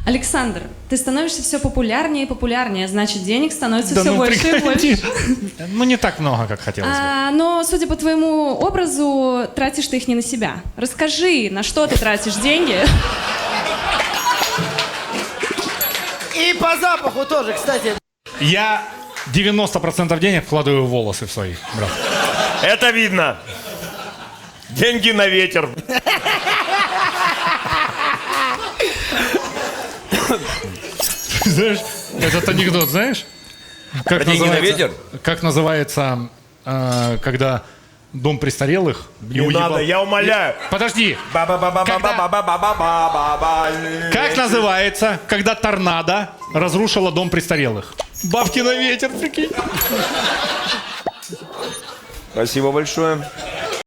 Александр, ты становишься все популярнее и популярнее, значит, денег становится все больше и прекрати. больше. Ну, не так много, как хотелось бы. Но, судя по твоему образу, тратишь ты их не на себя. Расскажи, на что ты тратишь деньги? И по запаху тоже, кстати. Я 90% денег вкладываю в волосы в свои, брат. Это видно. Деньги на ветер. Знаешь, этот анекдот, знаешь? Как Про деньги на ветер? Как называется, когда дом престарелых... Не надо, я умоляю. Подожди. Ба-ба-ба-ба-ба-ба-ба-ба-ба-ба. Как называется, когда торнадо разрушило дом престарелых? Бабки на ветер, прикинь. Спасибо большое.